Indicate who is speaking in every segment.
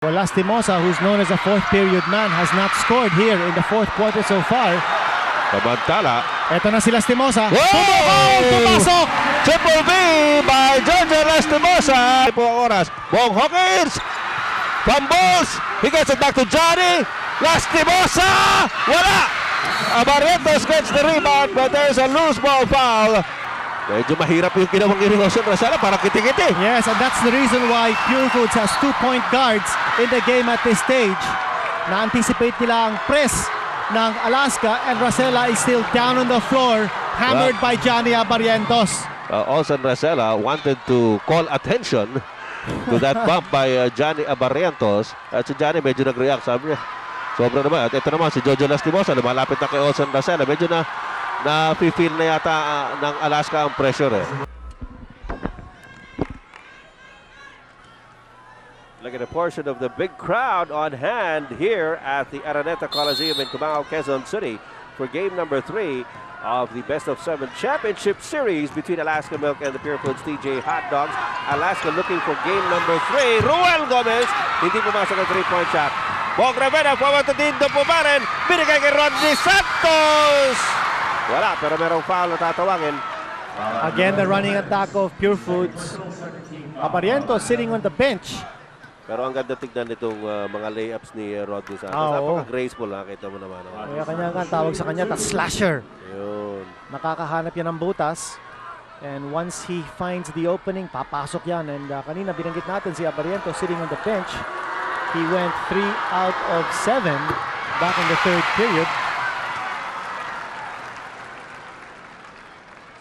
Speaker 1: Well, Lastimosa, who's known as a fourth period man, has not scored here in the fourth quarter so far.
Speaker 2: Samantala,
Speaker 1: Eto na si Lastimosa.
Speaker 2: wow!
Speaker 1: Pumasok!
Speaker 2: Triple V by Jojo Lastimosa. Po ang oras. Bong Hawkins. Fumbles. He gets it back to Johnny. Lastimosa. Wala. Abarrientos gets the rebound, but there's a loose ball foul. Medyo mahirap yung ginawang ni Ocean Rosella, parang kiti-kiti.
Speaker 1: Yes, and that's the reason why Pure Foods has 2-point guards in the game at this stage. Na-anticipate nila ang press ng Alaska, and Rosella is still down on the floor, hammered by Johnny Abarrientos.
Speaker 2: Ocean Rosella wanted to call attention to that bump by Johnny Abarrientos. At si Johnny medyo nag-react, sabi niya, sobra naman. At ito naman si Jojo Lastimosa, lumalapit na kay Ocean Rosella. Medyo na-feel na yata ng Alaska ang pressure eh. Look at a portion of the big crowd on hand here at the Araneta Coliseum in Cubao, Quezon City for game number 3 of the Best of 7 Championship Series between Alaska Milk and the Pure Foods TJ Hot Dogs. Alaska looking for game number 3. Ruel Gomez, hindi pumasok ang 3-point shot. Bong Rivera, forward to Dindo po pa rin. Binigay kay Rodney Santos. Wala, pero merong foul na tatawagin.
Speaker 1: Again, the running attack of Pure Foods. Abarrientos sitting on the bench.
Speaker 2: Pero ang ganda tignan nitong mga layups ni Rodney Santos. Napaka-graceful, nakita mo naman.
Speaker 1: Kaya kanya nga tawag sa kanya, slasher.
Speaker 2: Yun.
Speaker 1: Nakakahanap yan ng butas. And once he finds the opening, papasok yan. And kanina binanggit natin si Abarrientos sitting on the bench. He went 3 out of 7 back in the third period.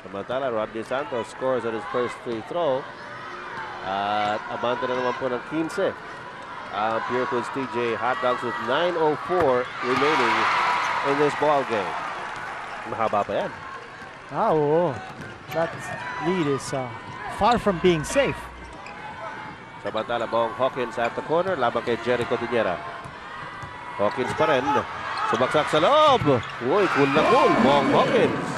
Speaker 2: Samantala, Rodney Santos scores on his first free throw. At abante na naman po ng 15. Pure Foods TJ Hot Dogs with 9:04 remaining in this ball game. Mahaba pa yan.
Speaker 1: Oo. That lead is far from being safe.
Speaker 2: Samantala, Bong Hawkins at the corner, laban kay Jericho Tiniera. Hawkins pa rin. Subaksak sa loob. Uy, cool na cool. Bong Hawkins.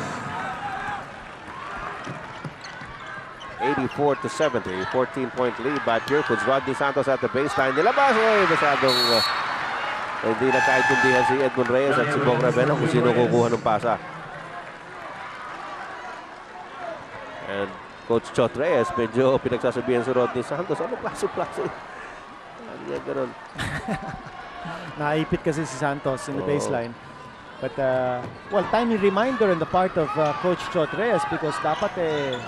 Speaker 2: 84-70. 14-point lead by Pure Foods. Rodney Santos at the baseline. Nilabas. Uy, masyadong hindi nakaintindihan si Edmund Reyes at si Bong Rivera kung sino kukuha ng pasa. And Coach Chot Reyes, medyo pinagsasabihan si Rodney Santos. Ano klase? Ano yan ganun?
Speaker 1: Naipit kasi si Santos in the baseline. But, well, timely reminder on the part of Coach Chot Reyes because dapat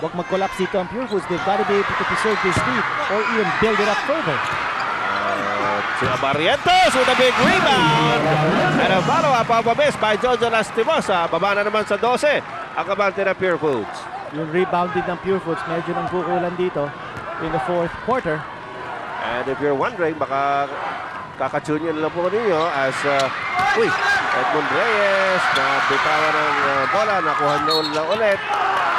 Speaker 1: wag mag-collapse dito ang Pure Foods. They've got to be able to preserve this lead or even build it up further.
Speaker 2: Si Abarrientos with a big rebound. And a follow-up of a miss by Jojo Lastimosa. Baba na naman sa 12 ang kabante ng Pure Foods.
Speaker 1: Yung rebounded ng Pure Foods medyo nang kukulan dito in the fourth quarter.
Speaker 2: And if you're wondering, baka kakatune nyo lang po ninyo as Edmund Reyes na bitawan ng bola, nakuha na ulit.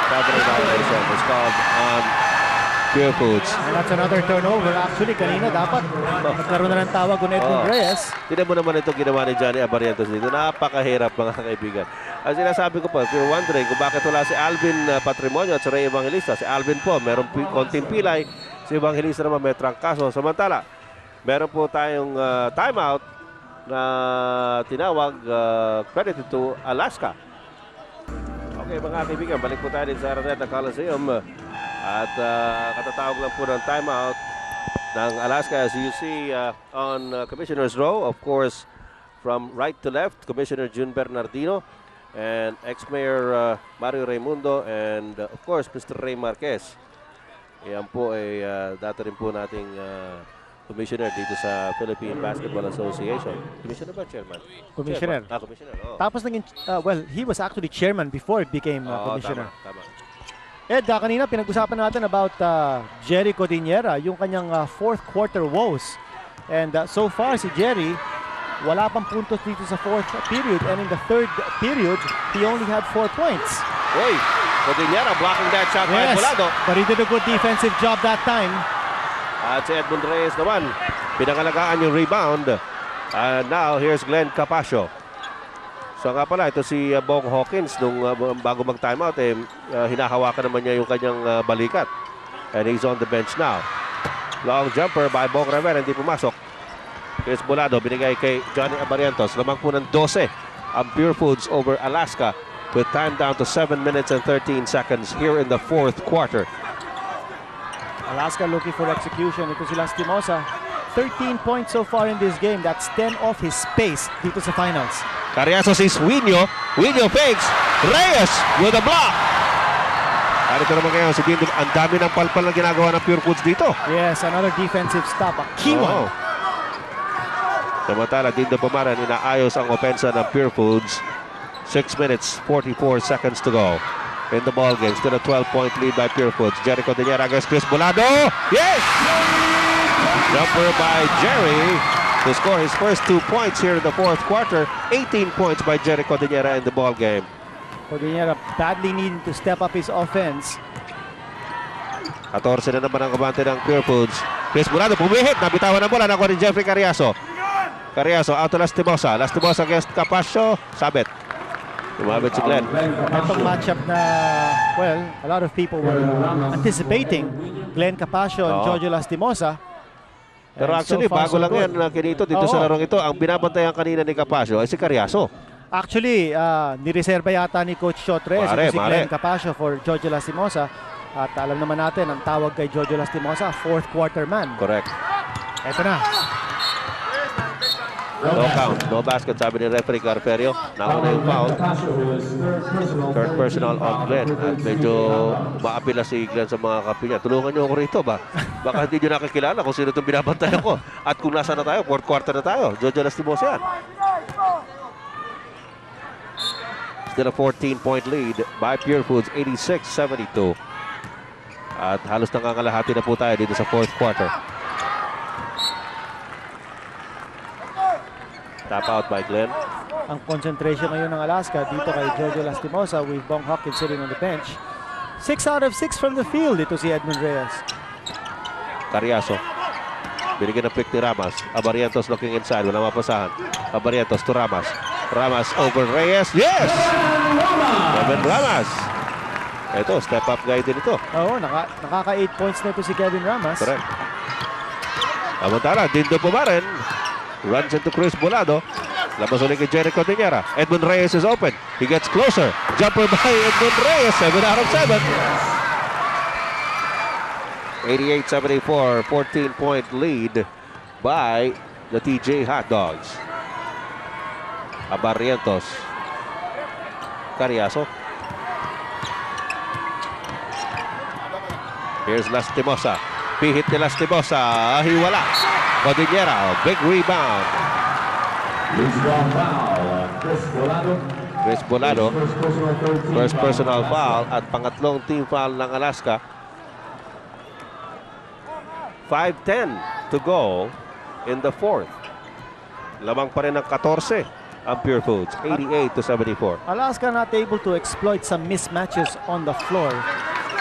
Speaker 2: Further violation was called on Pure Foods.
Speaker 1: And that's another turnover. Actually, kanina dapat nagkaroon na ng tawag kung Edmund Reyes.
Speaker 2: Tignan mo naman ito ginawa ni Johnny Abarrientos dito. Napakahirap mga kaibigan. Ang sinasabi ko po, if you're wondering kung bakit wala si Alvin Patrimonio at si Ray Evangelista. Si Alvin po, meron konting pilay. Si Evangelista naman may trangkaso. Samantala, meron po tayong timeout na tinawag credited to Alaska. Okay mga kaibigan, balik po tayo din sa Araneta Coliseum at katatawag lang po ng timeout ng Alaska as you see on Commissioner's Row. Of course, from right to left, Commissioner June Bernardino and ex-mayor Mario Raimundo and of course Mr. Ray Marquez. Yan po ay dati rin po nating commissioner dito sa Philippine Basketball Association. Commissioner ba? Chairman?
Speaker 1: Commissioner.
Speaker 2: Chairman. Commissioner. Oh.
Speaker 1: Tapos naging, well, he was actually chairman before it became commissioner.
Speaker 2: Tama.
Speaker 1: Ed, kanina pinag-usapan natin about Jericho Tiniera, yung kanyang fourth quarter woes. And so far si Jerry, wala pang puntos dito sa fourth period. And in the third period, he only had 4 points.
Speaker 2: Uy, Tiniera blocking that shot by Volado.
Speaker 1: But he did a good defensive job that time.
Speaker 2: At si Edmund Reyes naman, pinangalagaan yung rebound. And now, here's Glenn Capacio. So nga pala, ito si Bong Hawkins, nung bago mag-timeout, hinahawakan naman niya yung kanyang balikat. And he's on the bench now. Long jumper by Bong Rivera, hindi pumasok. Chris Bolado binigay kay Johnny Abarientos. Lamang po ng 12 ang Pure Foods over Alaska with time down to 7 minutes and 13 seconds here in the fourth quarter.
Speaker 1: Alaska looking for execution. Ito si Lastimosa. 13 points so far in this game. That's 10 off his pace dito sa finals.
Speaker 2: Cariaso sees Wino. Wino fakes. Reyes with a block. Narito naman ngayon si Dindo. Ang dami ng palpal na ginagawa ng Pure Foods dito.
Speaker 1: Yes, another defensive stop. A key one.
Speaker 2: Samantala, Dindo Pumaran inaayos ang opensa ng Pure Foods. 6 minutes, 44 seconds to go in the ball game. Still a 12-point lead by Pure Foods. Jerry Cordillera against Chris Bolado. Yes! Jumper by Jerry to score his first 2 points here in the fourth quarter. 18 points by Jerry Cordillera in the ball game.
Speaker 1: Cordillera badly needing to step up his offense.
Speaker 2: 14 na naman ang kabante ng Pure Foods. Chris Bolado pumihit. Nabitawan ang bola. Nakuha ni Jeffrey Cariaso. Cariaso out to Lastimosa. Lastimosa against Capasio. Sabit. Tumabit si Glenn.
Speaker 1: Itong matchup na, well, a lot of people were anticipating Glenn Capasio and Jojo Lastimosa.
Speaker 2: Pero
Speaker 1: And
Speaker 2: actually,
Speaker 1: so far,
Speaker 2: bago
Speaker 1: so
Speaker 2: lang
Speaker 1: good.
Speaker 2: yan kinito dito sa larong ito. Ang binabantayan kanina ni Capasio ay si Cariaso.
Speaker 1: Actually, nireserba yata ni Coach Chotres si Glenn Capasio for Jojo Lastimosa. At alam naman natin, ang tawag kay Jojo Lastimosa, fourth quarter man.
Speaker 2: Correct.
Speaker 1: Ito na.
Speaker 2: No count, no basket, sabi ni referee Garferio. Nauna yung foul. Third personal on Glenn. At medyo maapila si Glenn sa mga kapi niya. Tulungan niyo ako rito ba? Baka hindi niyo nakikilala kung sino itong binabantayan ko. At kung nasa na tayo, fourth quarter na tayo. Jojo Lastimosa yan. Still a 14-point lead by Pure Foods, 86-72. At halos nangangalahati na po tayo dito sa fourth quarter. Tap out by Glenn.
Speaker 1: Ang concentration ngayon ng Alaska dito kay Jojo Lastimosa with Bong Hawkins sitting on the bench. 6 out of 6 from the field. Ito si Edmund Reyes.
Speaker 2: Cariaso. Binigyan ng pick ni Ramas. Abarientos looking inside. Wala mapasahan. Abarientos to Ramas. Ramas over Reyes. Yes! Kevin Ramas. Ito, step up guy din ito.
Speaker 1: Oo, nakaka 8 points na ito si Kevin Ramas.
Speaker 2: Correct. Samantala, Dindo Pumaran runs into Chris Bolado. Labas ulit kay Jerry Cordillera. Edmund Reyes is open. He gets closer. Jumper by Edmund Reyes. 7 out of 7. 88-74. 14-point lead by the TJ Hot Dogs. Abarientos. Cariaso. Here's Lastimosa. Pihit ni Lastimosa. Hiwala. Cordillera. Big rebound. Chris Bolado. First personal foul at pangatlong team foul ng Alaska. 5:10 to go in the fourth. Lamang pa rin ng 14 ang Pure Foods. 88-74.
Speaker 1: Alaska not able to exploit some mismatches on the floor.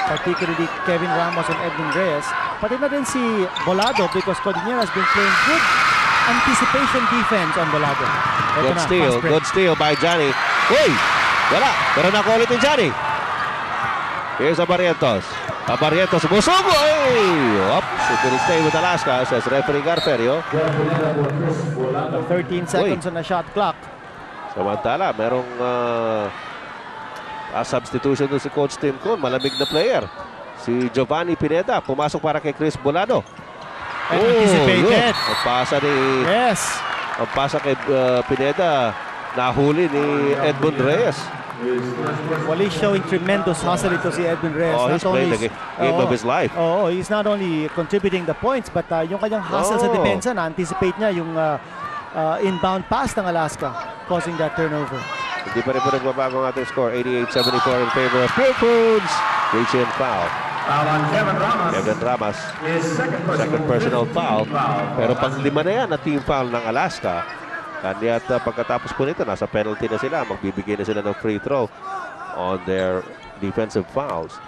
Speaker 1: Particularly Kevin Ramos and Edmund Reyes. Pati na din si Bolado because Cordillera has been playing good anticipation defense on Bolado.
Speaker 2: Good steal. Good steal by Johnny. Uy! Wala. Pero nakuha ulit ni Johnny. Here's Abarientos. Abarientos musugo. Ay! Oops. It will stay with Alaska, says referee Garferio.
Speaker 1: 13 seconds on the shot clock.
Speaker 2: Samantala, merong substitution doon si Coach Tim Cohn. Malamig na player. Si Giovanni Pineda. Pumasok para kay Chris Bolado.
Speaker 1: Anticipated.
Speaker 2: Ang pasa ni...
Speaker 1: Yes.
Speaker 2: Ang pasa kay Pineda. Nahuli ni Edmund Reyes.
Speaker 1: Well, he's showing tremendous hustle ito si Edmund Reyes.
Speaker 2: Oh, he's playing the game of his life.
Speaker 1: Oh, he's not only contributing the points but yung kanyang hustle sa depensa, na-anticipate niya yung inbound pass ng Alaska, causing that turnover.
Speaker 2: Hindi pa rin po nagbabago ang ating score. 88-74 in favor of Pure Foods. Reach in foul. Kevin Ramas. Second personal foul. Pero pang-lima na yan na team foul ng Alaska. Kanya't pagkatapos po nito, nasa penalty na sila. Magbibigay na sila ng free throw on their defensive fouls.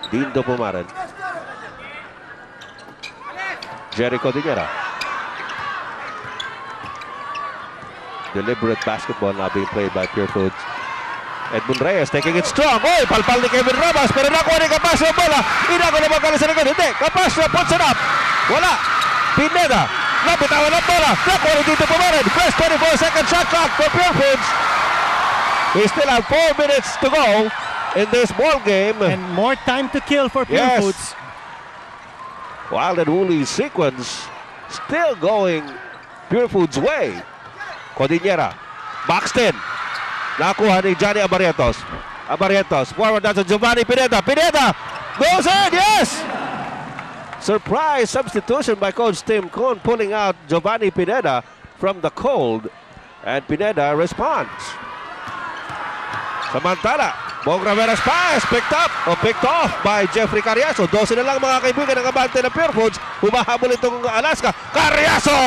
Speaker 2: Dindo Pumaran. Jerry Cordillera. Deliberate basketball now being played by Pure Foods. Edmund Reyes taking it strong. Oy, palpal ni Kevin Ramas. Pero nakuha ni Capasio ang bola. Inago naman kala sa likod. Hindi. Capasio puts it up. Wala. Pineda. Napitawan ang bola. Nakuha dito Pumarin. First 24-second shot clock for Pure Foods. We still have 4 minutes to go in this ball game.
Speaker 1: And more time to kill for Pure
Speaker 2: Yes.
Speaker 1: Foods.
Speaker 2: Wild and woolly sequence still going Pure Foods' way. Codinera. Buxton. Nakuha ni Johnny Abarrientos. Abarrientos. Forward na sa Giovanni Pineda. Pineda goes in. Yes! Surprise substitution by Coach Tim Cohn, pulling out Giovanni Pineda from the cold. And Pineda responds. Samantala, Bong Rivera's pass picked up o picked off by Jeffrey Carriazo. 12 na lang mga kaibigan ng abante ng Pure Foods. Humahabol itong Alaska. Carriazo!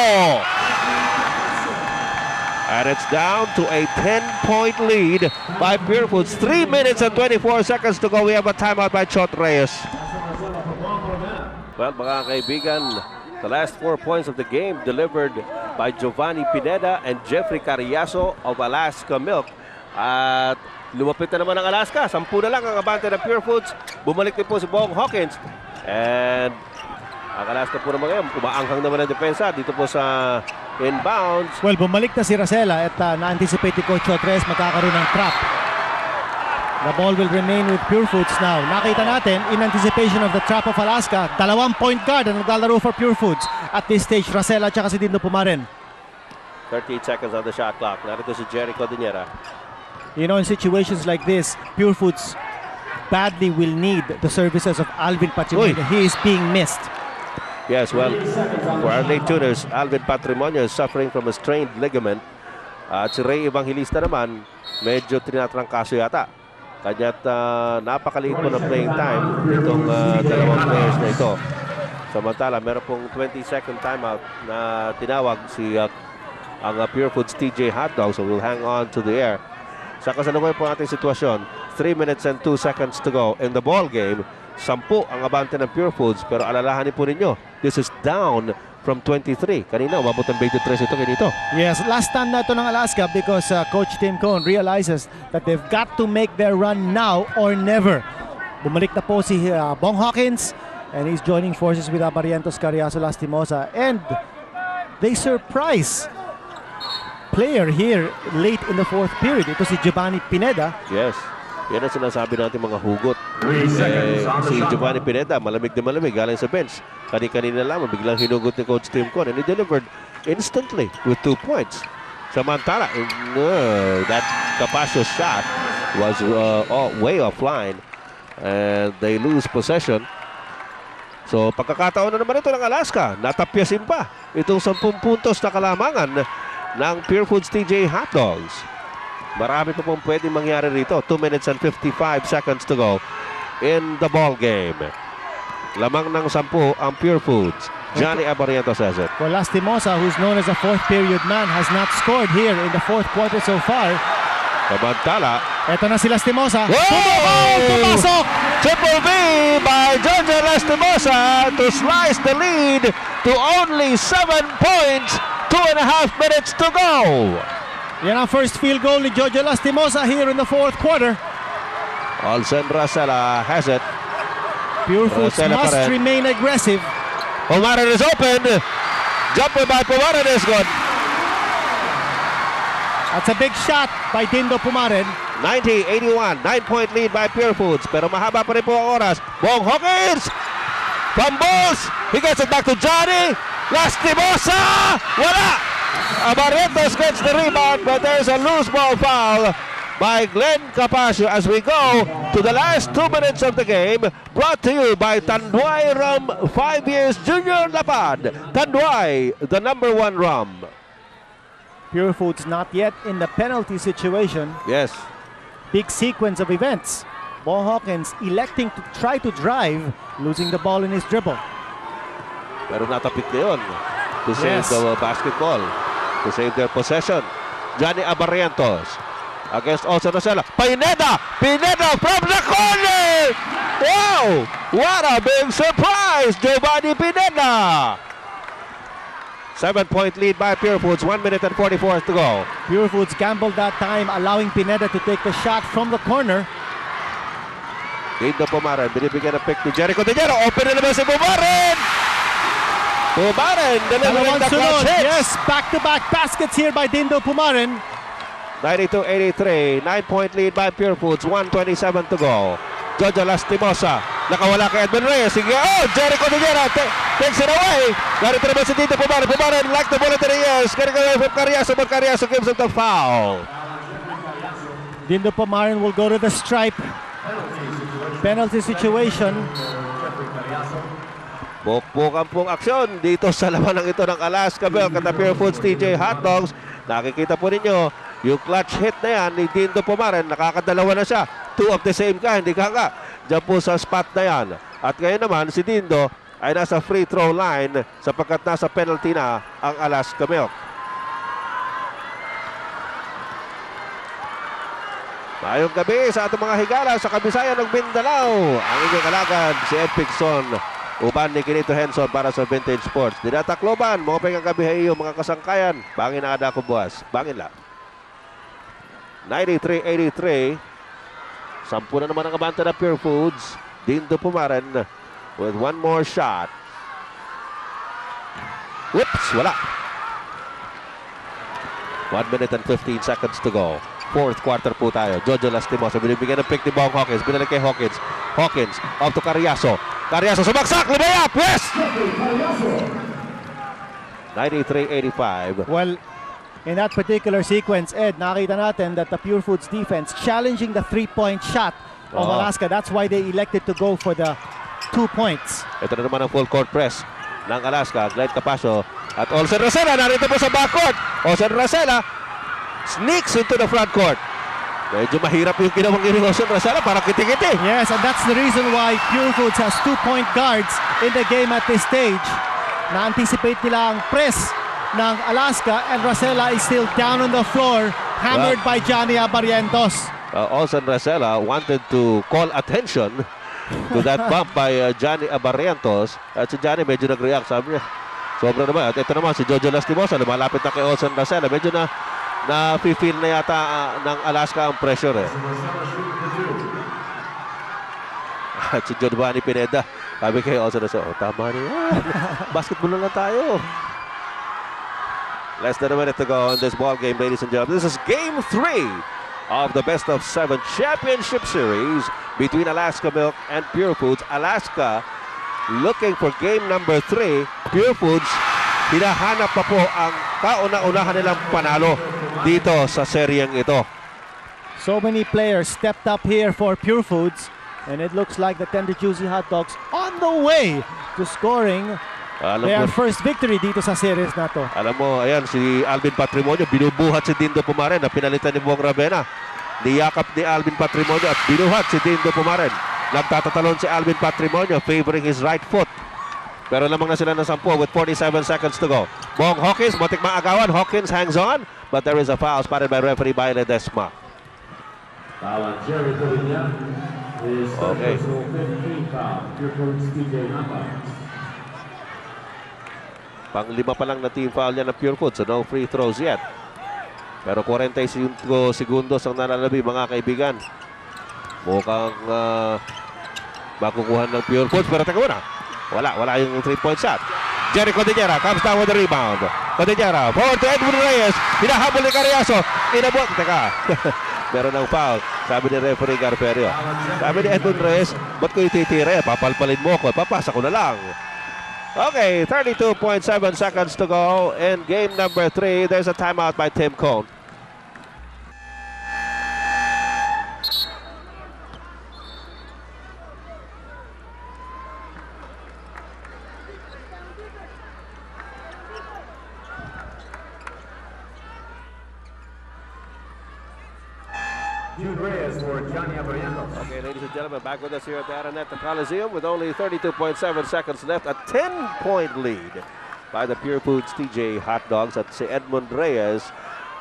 Speaker 2: And it's down to a 10-point lead by Pure Foods. 3 minutes and 24 seconds to go. We have a timeout by Chot Reyes. Well, mga kaibigan, the last 4 points of the game delivered by Giovanni Pineda and Jeffrey Carriazo of Alaska Milk. At lumapit na naman ang Alaska. 10 na lang ang abante ng Pure Foods. Bumalik din po si Bong Hawkins. And ang Alaska po naman ngayon, umaanghang naman ang depensa dito po sa inbounds.
Speaker 1: Well, bumalik na si Racela at na-anticipate ni Coach Otres magkakaroon ng trap. The ball will remain with Pure Foods now. Nakita natin, in anticipation of the trap of Alaska, 2 point guard ang naglalaro for Pure Foods. At this stage, Racela at si Dindo Pumarin.
Speaker 2: 38 seconds on the shot clock. Narito si Jerry Codinera.
Speaker 1: You know, in situations like this, Pure Foods badly will need the services of Alvin Patrimonio. He is being missed.
Speaker 2: Yes, well, for our late tuners, Alvin Patrimonio is suffering from a strained ligament. At si Ray Evangelista naman, medyo tinatrangkaso yata. Kanya't napakaliit po ng playing time itong dalawang players na ito. Samantala, meron pong 20-second timeout na tinawag si ang Pure Foods TJ Hotdog. So we'll hang on to the air. Sa kasalukuyan po ating sitwasyon, 3 minutes and 2 seconds to go in the ball game. 10 ang abante ng Pure Foods, pero alalahanin po ninyo, this is down from 23. Kanina, umabot ng 23 ito kinito.
Speaker 1: Yes, last stand na ito ng Alaska because Coach Tim Cohn realizes that they've got to make their run now or never. Bumalik na po si Bong Hawkins and he's joining forces with Abarrientos, Carriazo, Lastimosa, and they surprise player here late in the 4th period. Ito si Giovanni Pineda.
Speaker 2: Yes. Yan ang sinasabi natin mga hugot. Si Giovanni Pineda, malamig na malamig, galing sa bench. Kanina lamang, biglang hinugot ni Coach Tim Cohn and he delivered instantly with 2 points. Samantala, that Capaccio shot was way offline and they lose possession. So, pagkakataon na naman ito ng Alaska, natapyasin pa itong 10 puntos na kalamangan ng Pure Foods TJ Hotdogs. Marami pa pong pwedeng mangyari rito. 2 minutes and 55 seconds to go in the ball game. Lamang ng 10 ang Pure Foods. Johnny Abarrientos says it.
Speaker 1: Well, Lastimosa, who's known as a 4th period man, has not scored here in the 4th quarter so far.
Speaker 2: Samantala.
Speaker 1: Ito na si Lastimosa.
Speaker 2: Pumasok! Triple V by Jojo Lastimosa to slice the lead to only 7 points. 2.5 minutes to go.
Speaker 1: Yan ang first field goal ni Jojo Lastimosa here in the 4th quarter.
Speaker 2: Olsen Racela has it.
Speaker 1: Pure Foods
Speaker 2: Racela
Speaker 1: must remain aggressive.
Speaker 2: Pumarin is open. Jumper by Pumarin is good.
Speaker 1: That's a big shot by Dindo Pumarin.
Speaker 2: 90-81. 9-point lead by Pure Foods. Pero mahaba pa rin po ang oras. Bong Hawkins. Fumbles. He gets it back to Johnny. Lastimosa. Wala. Abarrientos gets the rebound, but there's a loose ball foul by Glenn Capaccio as we go to the last 2 minutes of the game. Brought to you by Tanduay Rum 5 Years Junior Lapad. Tanduay, the #1 rum.
Speaker 1: Pure Foods not yet in the penalty situation.
Speaker 2: Yes.
Speaker 1: Big sequence of events. Bong Hawkins electing to try to drive, losing the ball in his dribble.
Speaker 2: Pero natapit na yun to save
Speaker 1: Yes.
Speaker 2: the basketball, to save their possession. Johnny Abarrientos against Olsen Racela. Pineda from the corner! Wow! What a big surprise! Giovanni Pineda! 7-point lead by Pure Foods. 1 minute and 44 to go.
Speaker 1: Pure Foods gambled that time, allowing Pineda to take the shot from the corner.
Speaker 2: Dindo Pumarin, binibigyan ng pick ni Jericho Dinero. Open na naman si Pumarin! Pumaren delivering
Speaker 1: Dalawang
Speaker 2: the
Speaker 1: sunod.
Speaker 2: clutch hits.
Speaker 1: Yes, back-to-back baskets here by Dindo Pumaren.
Speaker 2: 92-83, 9-point lead by Pure Foods, 1:27 to go. Jojo Lastimosa, nakawala kay Edmund Reyes. Sige, Jericho Cordillera takes it away. Narito naman si Dindo Pumaren. Pumaren like the bullet in the ears. Getting away from Carriazo, but Carriazo gives him the foul.
Speaker 1: Dindo Pumaren will go to the stripe. Penalty situation.
Speaker 2: Bukbukan pong aksyon dito sa labanan ito ng Alaska Milk at the Pure Foods TJ Hot Dogs. Nakikita po ninyo yung clutch hit na yan ni Dindo Pumaren. Nakakadalawa na siya. 2 of the same kind. Hindi ka dyan po sa spot na yan. At ngayon naman si Dindo ay nasa free throw line sapagkat nasa penalty na ang Alaska Milk. Mayong gabi sa ating mga higala sa kabisayan ng Mindanao. Ang inyong kalagad si Ed Pigson. Uban ni Kinito Henson para sa Vintage Sports. Dinatakloban, mga pengang gabi ay iyo, mga kasangkayan. Bangin na ada ko buwas. Bangin lang. 93-83. 10 na naman ang kabanta na Pure Foods. Dindo Pumaren with one more shot. Whoops, wala. 1 minute and 15 seconds to go. Fourth quarter po tayo. Jojo Lastimosa binibigyan ng pick ni Bong Hawkins. Binalik kay Hawkins. Hawkins off to Carriazo. Carriazo sumaksak. Lumayap. Yes! 93-85.
Speaker 1: Well, in that particular sequence, Ed, nakita natin that the Pure Foods defense challenging the three-point shot of Alaska. That's why they elected to go for the 2 points.
Speaker 2: Ito na naman ang full court press ng Alaska. Glide Capasio at Olsen Rosella. Narito po sa backcourt. Olsen Rosella sneaks into the front court. Medyo mahirap yung ginawang ni Olsen Rosella. Parang kiti-kiti.
Speaker 1: Yes, and that's the reason why Pure Foods has 2-point guards in the game at this stage. Na-anticipate nila ang press ng Alaska, and Rosella is still down on the floor, hammered by Johnny Abarientos.
Speaker 2: Olsen Rosella wanted to call attention to that bump by Johnny Abarientos. At si Johnny medyo nag-react. Sabi niya, sobra naman. At ito naman si Jojo Lastimosa, lumalapit na kay Olsen Rosella. Medyo na-feel na yata ng Alaska ang pressure eh. At si Giovanni Pineda, sabi kay Olsen Rosella, tama niya. Basketball na lang tayo. Less than a minute to go in this ball game, ladies and gentlemen. This is Game 3 of the Best of 7 Championship Series between Alaska Milk and Pure Foods. Alaska looking for game number 3. Pure Foods, hinahanap pa po ang kauna-unahan nilang panalo dito sa seryeng ito.
Speaker 1: So many players stepped up here for Pure Foods, and it looks like the Tender Juicy Hot Dogs on the way to scoring their first victory dito sa series na to.
Speaker 2: Alam mo, ayan, si Alvin Patrimonio, binubuhat si Dindo Pumaren na pinalitan ni Bong Ravena. Niyakap ni Alvin Patrimonio at binuhat si Dindo Pumaren. Nagtatatalon si Alvin Patrimonio, favoring his right foot. Pero lamang na sila ng 10 with 47 seconds to go. Bong Hawkins, matik maagawan. Hawkins hangs on, but there is a foul spotted by referee by Ledesma. Okay. Pang-5 pa lang na team foul yan ng Pure Foods, so no free throws yet. Pero 45 segundos ang nalalabi, mga kaibigan. Mukhang makukuha ng Pure Foods, pero teka muna. Wala yung 3-point shot. Jerry Cordillera comes down with the rebound. Cordillera, forward to Edwin Reyes. Hinahabol ni Carriazo. Inabot. Teka, meron ng foul. Sabi ni referee Garperio. Sabi ni Edwin Reyes, ba't ko ititira? Papalpalin mo ko. Papasa ko na lang. Okay, 32.7 seconds to go in game number 3. There's a timeout by Tim Cone. Okay, ladies and gentlemen, back with us here at the Araneta Coliseum with only 32.7 seconds left. A 10-point lead by the Pure Foods TJ Hot Dogs at si Edmund Reyes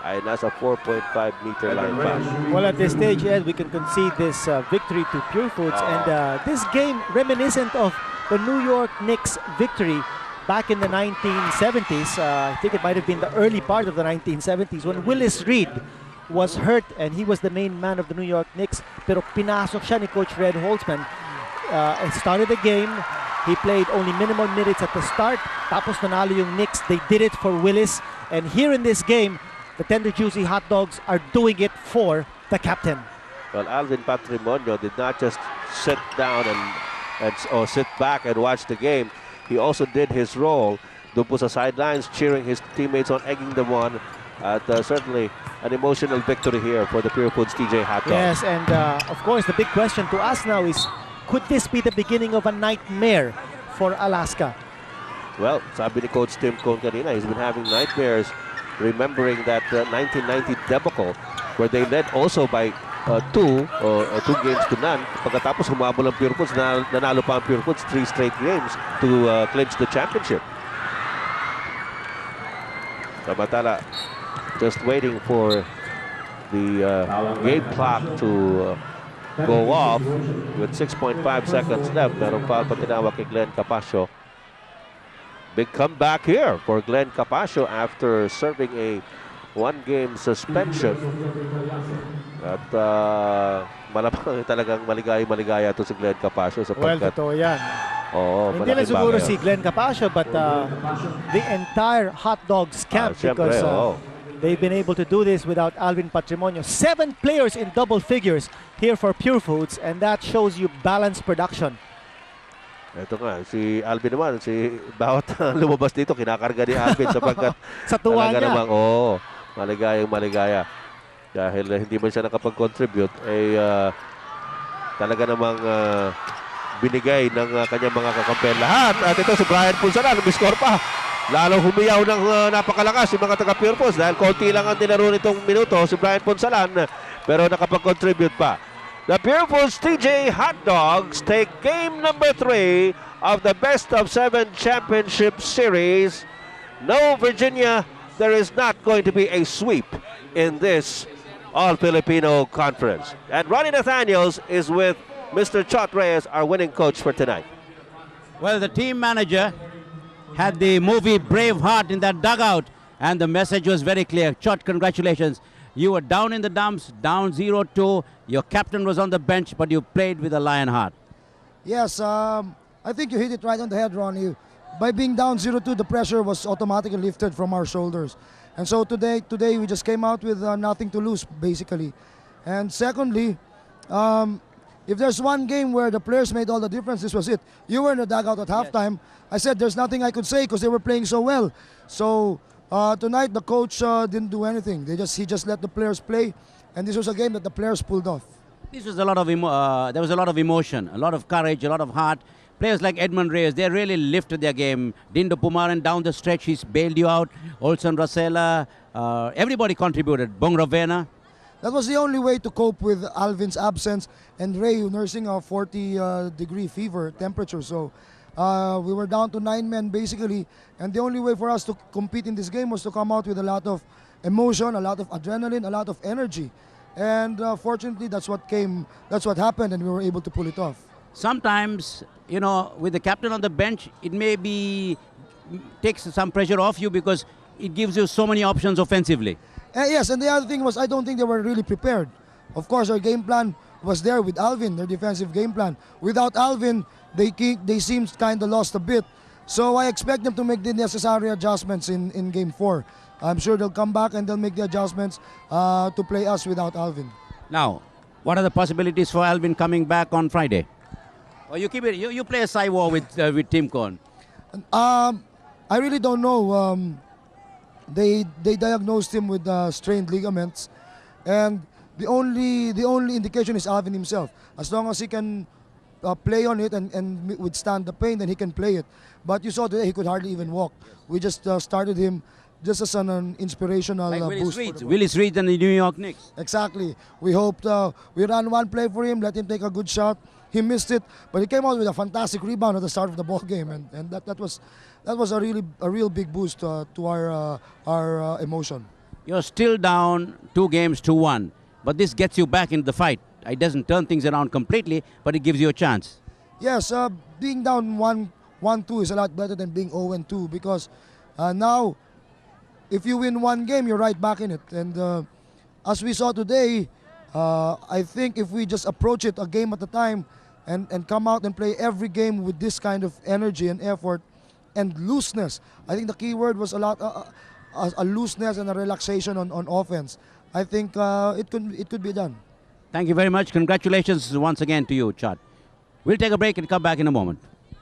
Speaker 2: ay nasa 4.5-meter line pa.
Speaker 1: Well, at this stage, Ed, we can concede this victory to Pure Foods. And this game, reminiscent of the New York Knicks victory back in the 1970s. I think it might have been the early part of the 1970s when Willis Reed was hurt and he was the main man of the New York Knicks, pero pinasok siya ni Coach Red Holtzman. Started the game, He played only minimal minutes at the start. Tapos nanalo yung Knicks. They did it for Willis. And here in this game, the Tender Juicy Hot Dogs are doing it for the captain.
Speaker 2: Well, Alvin Patrimonio did not just sit down or sit back and watch the game. He also did his role. Doon po sa sidelines, cheering his teammates on, egging them on. At certainly an emotional victory here for the Pure Foods TJ Hot Dogs.
Speaker 1: Yes, and of course, the big question to us now is, could this be the beginning of a nightmare for Alaska?
Speaker 2: Well, sabi ni Coach Tim Cone kanina, he's been having nightmares remembering that 1990 debacle where they led also by 2 games to none. Pagkatapos humabol ang Pure Foods, nanalo pa ang Pure Foods 3 straight games to clinch the championship. Samantala, just waiting for the game clock to go off with 6.5 seconds left. Merong foul pa tinawag kay Glenn Capascio. Big comeback here for Glenn Capascio after serving a 1-game suspension. At malamang talagang maligaya to si Glenn Capascio
Speaker 1: Well,
Speaker 2: sapagkat
Speaker 1: totoo yan. Hindi lang siguro si Glenn Capascio, but the entire Hot Dogs camp,
Speaker 2: siyempre,
Speaker 1: because they've been able to do this without Alvin Patrimonio. 7 players in double figures here for Pure Foods, and that shows you balanced production.
Speaker 2: Ito nga, si Alvin naman, bawat lumabas dito, kinakarga ni Alvin sapagkat
Speaker 1: Sa tuwa
Speaker 2: talaga
Speaker 1: niya.
Speaker 2: namang, maligaya. Dahil hindi man siya nakapag-contribute, talaga namang binigay ng kanyang mga kakampi lahat. At ito si Brian Punsalan, umiscore pa. Lalong humiyaw ng napakalakas yung mga taga-Pure Foods dahil konti lang ang nilaro nitong minuto si Brian Punsalan, pero nakapag-contribute pa. The Pure Foods TJ Hot Dogs take game number 3 of the Best of 7 Championship Series. No, Virginia, there is not going to be a sweep in this All-Filipino Conference. And Ronnie Nathaniels is with Mr. Chot Reyes, our winning coach for tonight.
Speaker 3: Well, the team manager had the movie Braveheart in that dugout, and the message was very clear. Chot, congratulations. You were down in the dumps, down 0-2. Your captain was on the bench, but you played with a lion heart.
Speaker 4: Yes, I think you hit it right on the head, Ronnie. By being down 0-2, the pressure was automatically lifted from our shoulders. And so today we just came out with nothing to lose, basically. And secondly, if there's one game where the players made all the difference, this was it. You were in the dugout at halftime. I said there's nothing I could say because they were playing so well. So tonight the coach didn't do anything. He just let the players play, and this was a game that the players pulled off.
Speaker 3: This was a lot of there was a lot of emotion, a lot of courage, a lot of heart. Players like Edmund Reyes, they really lifted their game. Dindo Pumaran down the stretch, he's bailed you out. Olson Racela, everybody contributed. Bong Ravena.
Speaker 4: That was the only way to cope with Alvin's absence and Ray nursing a 40-degree fever temperature. So we were down to 9 men basically, and the only way for us to compete in this game was to come out with a lot of emotion, a lot of adrenaline, a lot of energy. And fortunately, that's what happened, and we were able to pull it off.
Speaker 3: Sometimes, you know, with the captain on the bench, it takes some pressure off you because it gives you so many options offensively.
Speaker 4: Yes, and the other thing was I don't think they were really prepared. Of course, our game plan was there with Alvin, their defensive game plan. Without Alvin, they seemed kind of lost a bit. So I expect them to make the necessary adjustments in Game 4. I'm sure they'll come back and they'll make the adjustments to play us without Alvin.
Speaker 3: Now, what are the possibilities for Alvin coming back on Friday? Or you keep it. You play a side war with Tim Cone.
Speaker 4: I really don't know. They diagnosed him with strained ligaments, and the only indication is Alvin himself. As long as he can play on it and withstand the pain, then he can play it. But you saw today he could hardly even walk. We just started him just as an inspirational boost.
Speaker 3: Willis Reed and the New York Knicks.
Speaker 4: Exactly. We hoped we ran one play for him, let him take a good shot. He missed it, but he came out with a fantastic rebound at the start of the ball game, and that was a real big boost to our emotion.
Speaker 3: You're still down 2 games to 1, but this gets you back in the fight. It doesn't turn things around completely, but it gives you a chance.
Speaker 4: Yes, being down 1-2 is a lot better than being 0-2 because now, if you win one game, you're right back in it. And as we saw today, I think if we just approach it a game at a time, and come out and play every game with this kind of energy and effort and looseness. I think the key word was a looseness and a relaxation on offense. I think it could be done.
Speaker 3: Thank you very much. Congratulations once again to you, Chad. We'll take a break and come back in a moment.